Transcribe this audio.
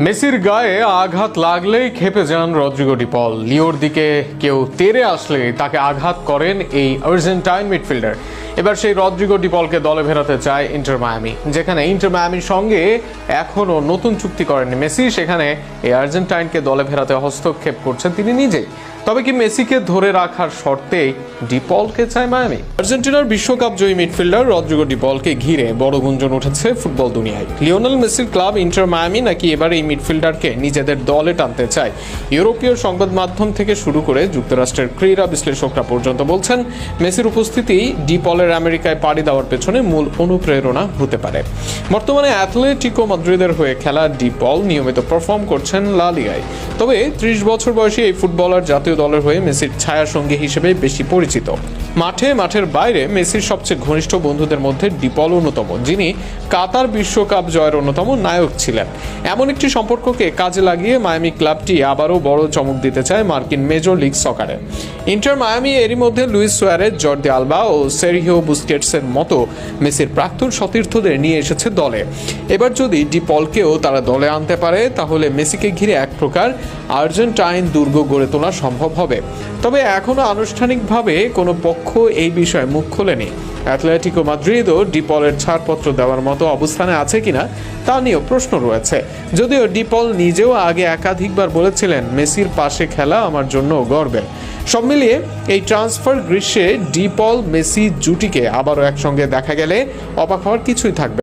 মেসির গায়ে আঘাত লাগলেই ক্ষেপে যান রদ্রিগো ডি পল। লিওর দিকে কেউ তেড়ে আসলে তাকে আঘাত করেন এই আর্জেন্টাইন মিডফিল্ডার। এবার সেই রদ্রিগো ডি পলকে দলে ফেরাতে চায় ইন্টার মায়ামি, যেখানে ইন্টার মায়ামির সঙ্গে এখনও নতুন চুক্তি করেননি মেসি। সেখানে এই আর্জেন্টাইনকে দলে ফেরাতে হস্তক্ষেপ করছেন তিনি নিজেই। তবে কি মেসিকে ধরে রাখার শর্তেই ডি পলকে চায় মায়ামি? আর্জেন্টিনার বিশ্বকাপ জয়ী মিডফিল্ডার রদ্রিগো ডি পলকে ঘিরে বড় গুঞ্জন উঠেছে ফুটবল দুনিয়ায়। লিওনেল মেসির ক্লাব ইন্টার মায়ামি নাকি এবার এই মিডফিল্ডারকে নিজেদের দলে টানতে চায়। ইউরোপীয় সংবাদ মাধ্যম থেকে শুরু করে যুক্তরাষ্ট্রের ক্রীড়া বিশ্লেষকরা পর্যন্ত বলছেন মেসির উপস্থিতি ডি পলের আমেরিকায় পাড়ি দেওয়ার পেছনে মূল অনুপ্রেরণা হতে পারে। বর্তমানে অ্যাথলেটিকো মাদ্রিদের হয়ে খেলা ডি পল নিয়মিত পারফর্ম করছেন লা লিগায়। তবে 30 বছর বয়সী এই ফুটবলার জাতীয় দলের হয়ে মেসির ছায়াসঙ্গী হিসেবে বেশি পরিচিত। মাঠের বাইরে মেসির সবচেয়ে ঘনিষ্ঠ বন্ধুদের মধ্যে ডি পল অন্যতম, যিনি কাতার বিশ্বকাপ জয়ের অন্যতম নায়ক ছিলেন। এমন একটি সম্পর্ককে কাজে লাগিয়ে মায়ামি ক্লাবটি আবারও বড় চমক দিতে চায় মার্কিন মেজর লিগ সকারে। ইন্টার মায়ামি এরই মধ্যে লুইস সুয়ারেজ, জর্দি আলবা ও সেরহিও বুস্কেটসের মতো মেসির প্রাক্তন সতীর্থদের নিয়ে এসেছে দলে। এবার যদি ডি পলকেও তারা দলে আনতে পারে, তাহলে মেসিকে ঘিরে এক প্রকার আর্জেন্টাইন দুর্গ গড়ে তোলা সম্ভব হবে। তবে এখনও আনুষ্ঠানিকভাবে কোনো পক্ষ এই বিষয়ে মুখ খোলেনি। অ্যাথলেটিকো মাদ্রিদও ডি পলের ছাড়পত্র দেওয়ার মতো অবস্থানে আছে কিনা তা নিয়েও প্রশ্ন রয়েছে। যদিও ডি পল নিজেও আগে একাধিকবার বলেছিলেন, মেসির পাশে খেলা আমার জন্য গর্বের। সব মিলিয়ে এই ট্রান্সফার গ্রীষ্মে ডি পল মেসি জুটিকে আবারও একসঙ্গে দেখা গেলে অবাক হওয়ার কিছুই থাকবে।